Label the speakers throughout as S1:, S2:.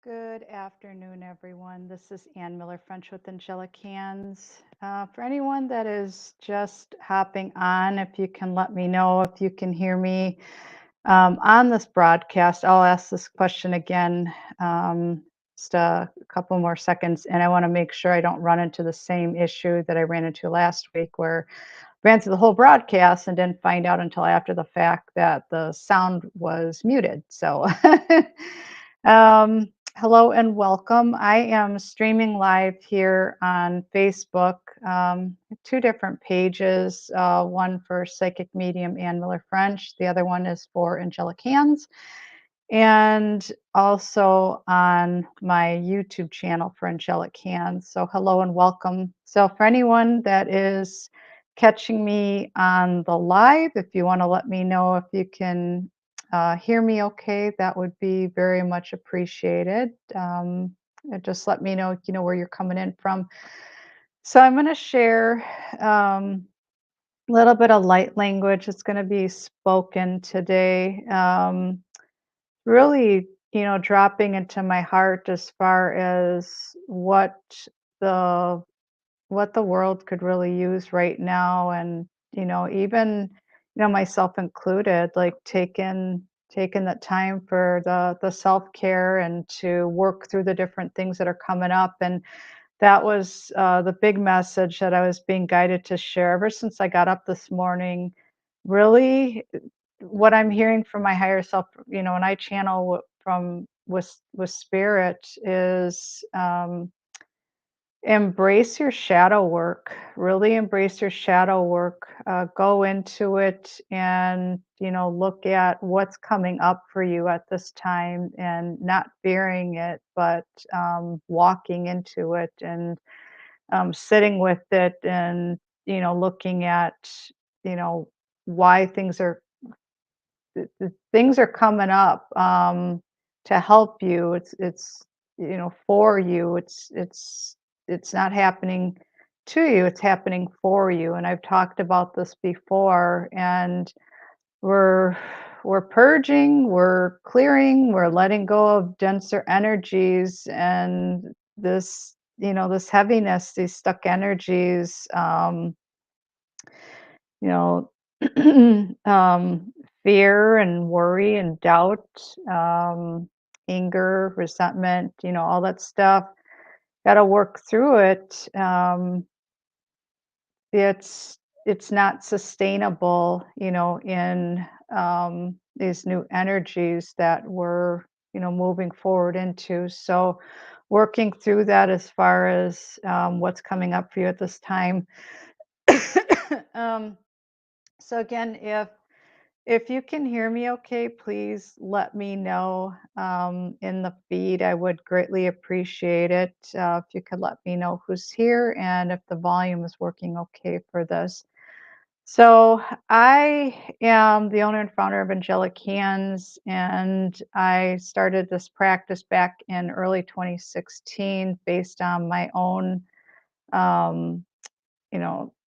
S1: Good afternoon, everyone. This is Miller-French with Angelic Hands. For anyone that is just hopping on, if you can let me know if you can hear me on this broadcast, I'll ask this question again, just a couple more seconds, and I want to make sure I don't run into the same issue that I ran into last week, where I ran through the whole broadcast and didn't find out until after the fact that the sound was muted. So. Hello and welcome. I am streaming live here on Facebook, two different pages, one for Psychic Medium and Miller-French. The other one is for Angelic Hands, and also on my YouTube channel for Angelic Hands. So hello and welcome. So for anyone that is catching me on the live, if you want to let me know if you can hear me okay, that would be very much appreciated. Just let me know, where you're coming in from. So I'm going to share a little bit of light language. It's going to be spoken today. Really, dropping into my heart as far as the what the world could really use right now, and even myself included, like taking that time for the self-care and to work through the different things that are coming up. And that was the big message that I was being guided to share ever since I got up this morning. Really, what I'm hearing from my higher self, when I channel from with spirit, is embrace your shadow work. Really embrace your shadow work. Go into it and look at what's coming up for you at this time, and not fearing it, but walking into it, and sitting with it, and looking at you know why things are coming up, to help you. It's for you. It's not happening to you. It's happening for you. And I've talked about this before. And we're we're purging, we're clearing, we're letting go of denser energies, and this heaviness, these stuck energies. You know, fear and worry and doubt, anger, resentment, all that stuff. Got to work through it. It's it's not sustainable, in these new energies that we're, moving forward into. So, working through that as far as what's coming up for you at this time. um, so again, if you can hear me okay, please let me know in the feed. I would greatly appreciate it if you could let me know who's here and if the volume is working okay for this. So, I am the owner and founder of Angelic Hands, and I started this practice back in early 2016 based on my own um,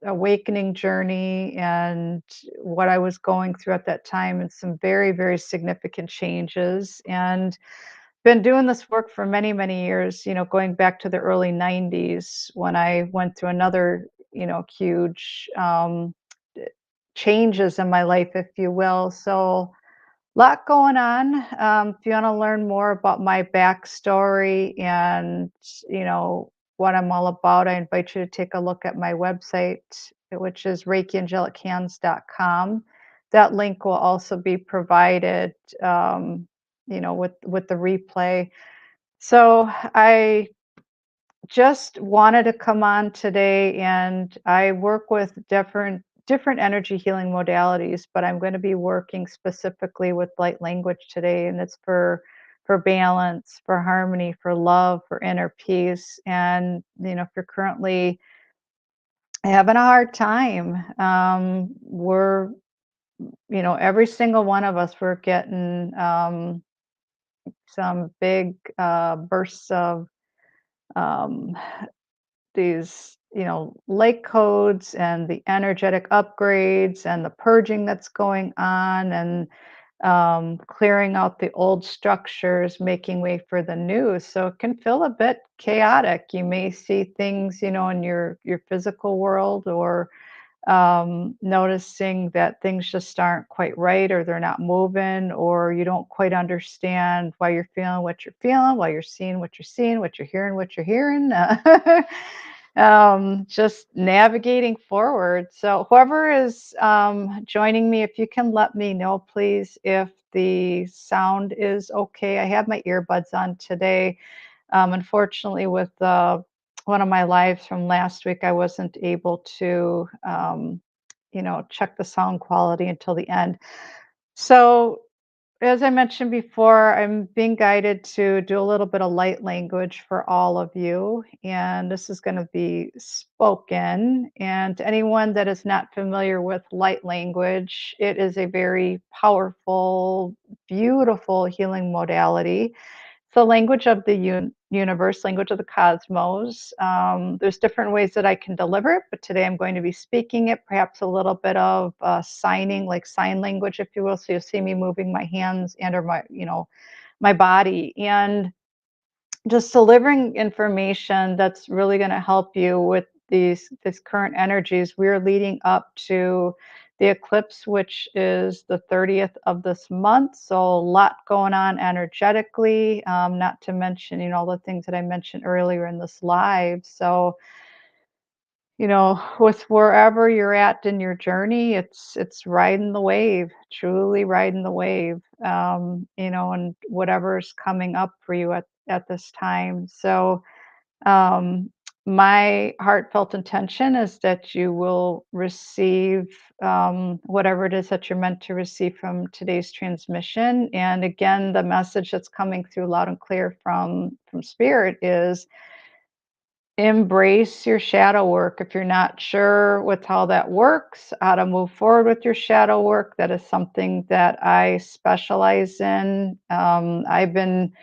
S1: awakening journey and what I was going through at that time, and some very, very significant changes. And been doing this work for many, many years, going back to the early 90s when I went through another, huge changes in my life, if you will. So, lot going on. If you want to learn more about my backstory and what I'm all about, I invite you to take a look at my website, which is ReikiAngelicHands.com. That link will also be provided, with the replay. So I just wanted to come on today, and I work with different energy healing modalities, but I'm going to be working specifically with light language today, and it's for balance, for harmony, for love, for inner peace. And if you're currently having a hard time, we're every single one of us, we're getting some big bursts of um, these lake codes and the energetic upgrades and the purging that's going on. And clearing out the old structures, making way for the new. So it can feel a bit chaotic. You may see things, in your physical world, or noticing that things just aren't quite right, or they're not moving, or you don't quite understand why you're feeling what you're feeling, why you're seeing what you're seeing, what you're hearing. Just navigating forward. So, whoever is joining me, if you can let me know, please, if the sound is okay. I have my earbuds on today. Unfortunately, with one of my lives from last week, I wasn't able to, check the sound quality until the end. So, as I mentioned before, I'm being guided to do a little bit of light language for all of you, and this is going to be spoken. And to anyone that is not familiar with light language, it is a very powerful, beautiful healing modality. It's the language of the universe, language of the cosmos. There's different ways that I can deliver it, but today I'm going to be speaking it, perhaps a little bit of signing, like sign language, if you will. So you'll see me moving my hands and or my body, and just delivering information that's really going to help you with these current energies. We're leading up to the eclipse, which is the 30th of this month. So a lot going on energetically, not to mention, all the things that I mentioned earlier in this live. So, with wherever you're at in your journey, it's riding the wave, truly riding the wave, and whatever's coming up for you at this time. So, um, my heartfelt intention is that you will receive whatever it is that you're meant to receive from today's transmission. And again, the message that's coming through loud and clear from Spirit is embrace your shadow work. If you're not sure with how that works, how to move forward with your shadow work, that is something that I specialize in. I've been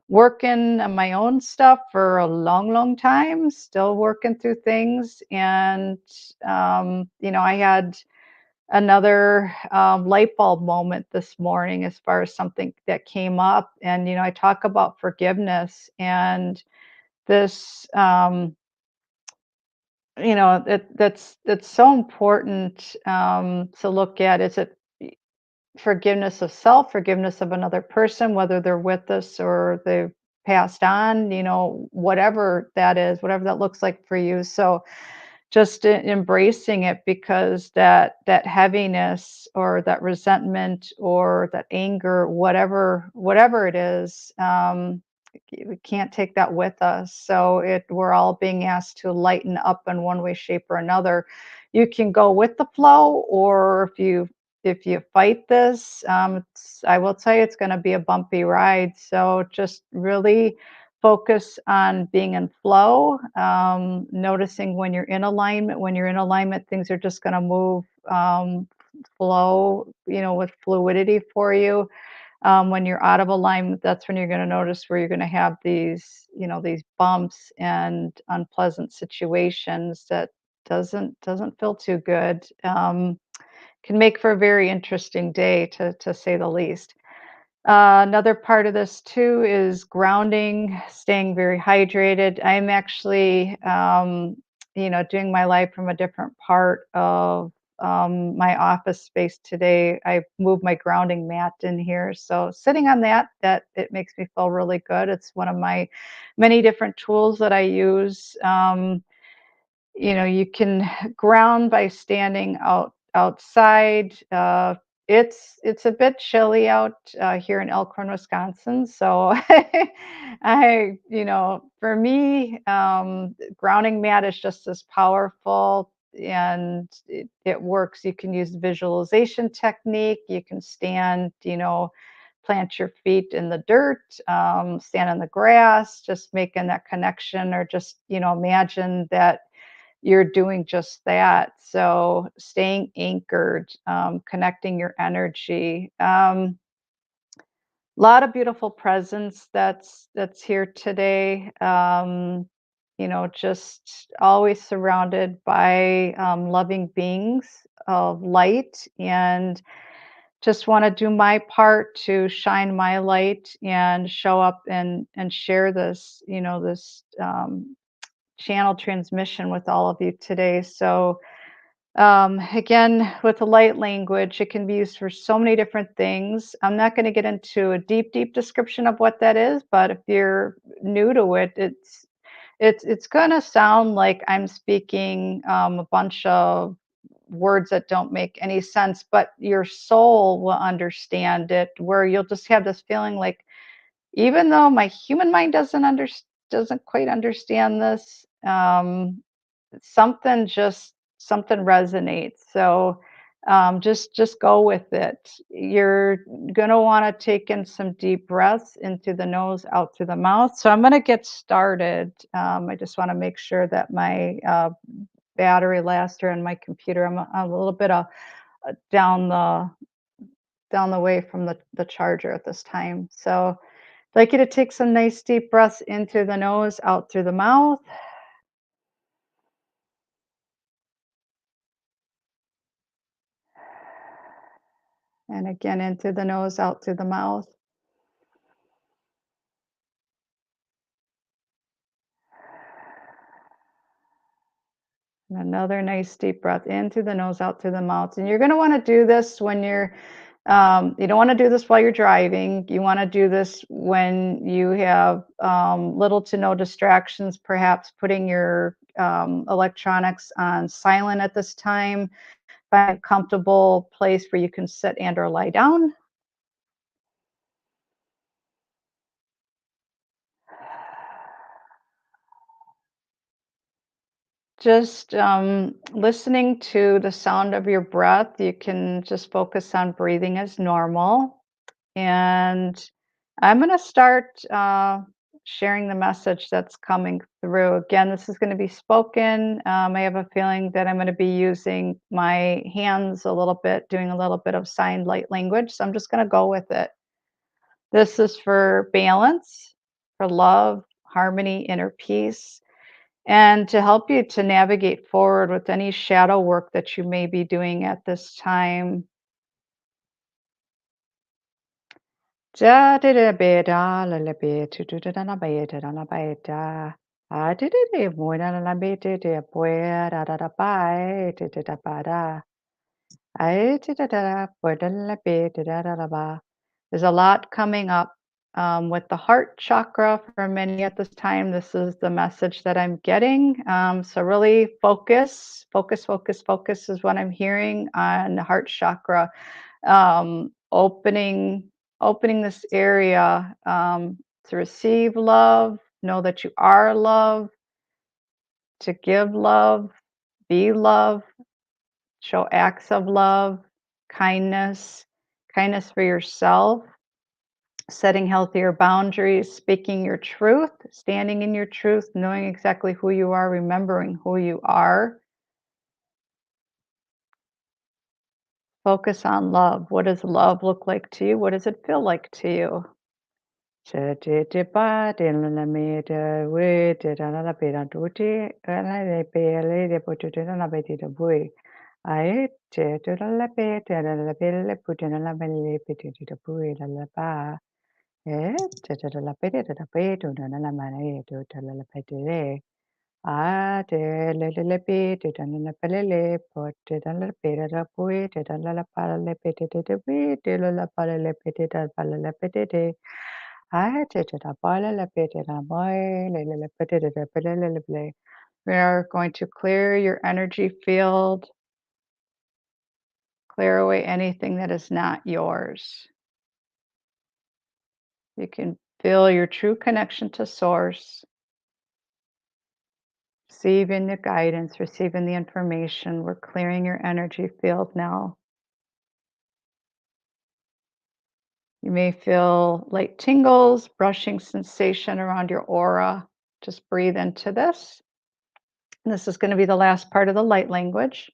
S1: working on my own stuff for a long, long time, still working through things. And, I had another light bulb moment this morning as far as something that came up. And, I talk about forgiveness and this, that's so important to look at. Is it forgiveness of self, forgiveness of another person, whether they're with us or they've passed on, whatever that is, whatever that looks like for you. So just embracing it, because that heaviness or that resentment or that anger, whatever it is, we can't take that with us. So we're all being asked to lighten up in one way, shape, or another. You can go with the flow, or if you fight this, I will tell you, it's going to be a bumpy ride. So just really focus on being in flow, noticing when you're in alignment. When you're in alignment, things are just going to move, flow, with fluidity for you. When you're out of alignment, that's when you're going to notice where you're going to have these bumps and unpleasant situations that doesn't feel too good. Can make for a very interesting day, to say the least. Another part of this too is grounding, staying very hydrated. I'm actually, doing my life from a different part of my office space today. I moved my grounding mat in here, so sitting on that it makes me feel really good. It's one of my many different tools that I use. You can ground by standing outside. It's a bit chilly out here in Elkhorn, Wisconsin. So for me, grounding mat is just as powerful, and it works. You can use the visualization technique. You can stand, plant your feet in the dirt, stand in the grass, just making that connection, or just, imagine that you're doing just that. So staying anchored, connecting your energy. Lot of beautiful presence that's here today. Just always surrounded by loving beings of light, and just want to do my part to shine my light and show up and share this, this channel transmission with all of you today. So, again, with the light language, it can be used for so many different things. I'm not going to get into a deep, deep description of what that is, but if you're new to it, it's going to sound like I'm speaking a bunch of words that don't make any sense, but your soul will understand it. Where you'll just have this feeling like, even though my human mind doesn't quite understand this, something resonates. So just go with it. You're gonna want to take in some deep breaths into the nose, out through the mouth. So I'm gonna get started. I just want to make sure that my battery lasts and my computer. I'm a little bit down the way from the charger at this time. So I'd like you to take some nice deep breaths into the nose, out through the mouth. And again, into the nose, out through the mouth. And another nice deep breath in through the nose, out through the mouth. And you're going to want to do this when you don't want to do this while you're driving. You want to do this when you have little to no distractions, perhaps putting your electronics on silent at this time. Find a comfortable place where you can sit and or lie down. Just listening to the sound of your breath, you can just focus on breathing as normal. And I'm going to start sharing the message that's coming through. Again, this is going to be spoken. I have a feeling that I'm going to be using my hands a little bit, doing a little bit of sign light language. So I'm just going to go with it. This is for balance, for love, harmony, inner peace, and to help you to navigate forward with any shadow work that you may be doing at this time. Ja de de be da la la be tu tu da na be da na be da. A de mo na la be de bue da da ba de da ba da. I de da bue da la be da ba. There's a lot coming up with the heart chakra for many at this time. This is the message that I'm getting. So really focus, focus, focus, focus is what I'm hearing on the heart chakra. Opening this area to receive love, know that you are love, to give love, be love, show acts of love, kindness, kindness for yourself, setting healthier boundaries, speaking your truth, standing in your truth, knowing exactly who you are, remembering who you are. Focus on love. What does love look like to you? What does it feel like to you? De le le le pe de da la pe le po de da la pe da pui de da la pa le pe de pi de la pa le pe de da pa le pe de de da pa le pe de da boy le pe de pe le ple. We are going to clear your energy field, clear away anything that is not yours. You can feel your true connection to source, receiving the guidance, receiving the information. We're clearing your energy field now. You may feel light tingles, brushing sensation around your aura. Just breathe into this. And this is going to be the last part of the light language.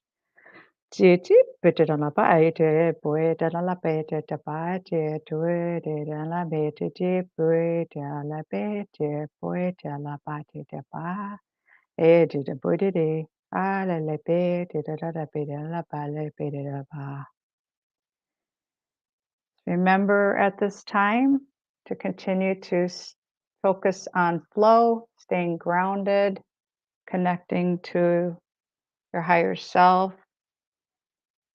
S1: Remember at this time to continue to focus on flow, staying grounded, connecting to your higher self,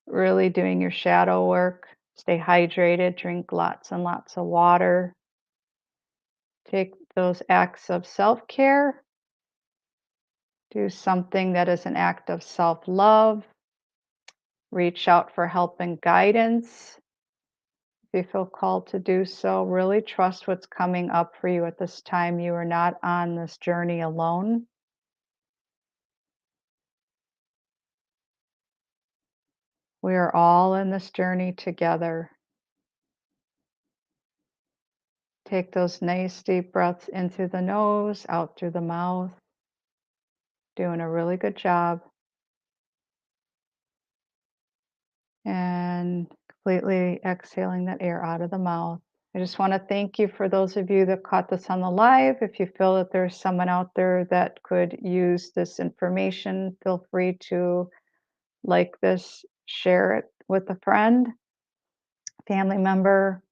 S1: really doing your shadow work. Stay hydrated, drink lots and lots of water. Take those acts of self care. Do something that is an act of self love. Reach out for help and guidance if you feel called to do so. Really trust what's coming up for you at this time. You are not on this journey alone. We are all in this journey together. Take those nice deep breaths in through the nose, out through the mouth. Doing a really good job. And completely exhaling that air out of the mouth. I just want to thank you for those of you that caught this on the live. If you feel that there's someone out there that could use this information, feel free to like this, share it with a friend, family member.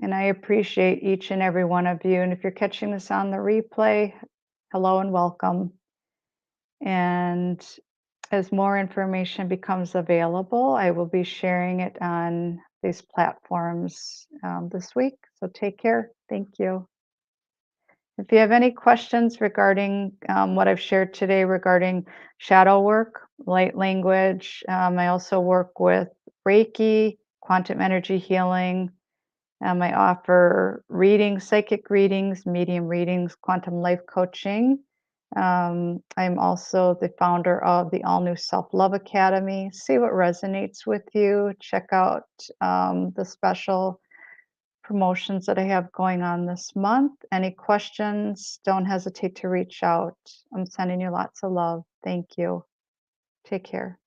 S1: And I appreciate each and every one of you. And if you're catching this on the replay, hello and welcome. And as more information becomes available, I will be sharing it on these platforms this week. So take care. Thank you. If you have any questions regarding what I've shared today regarding shadow work, light language, I also work with Reiki, quantum energy healing. I offer readings, psychic readings, medium readings, quantum life coaching. I'm also the founder of the All New Self Love Academy. See what resonates with you. Check out the special promotions that I have going on this month. Any questions, don't hesitate to reach out. I'm sending you lots of love. Thank you. Take care.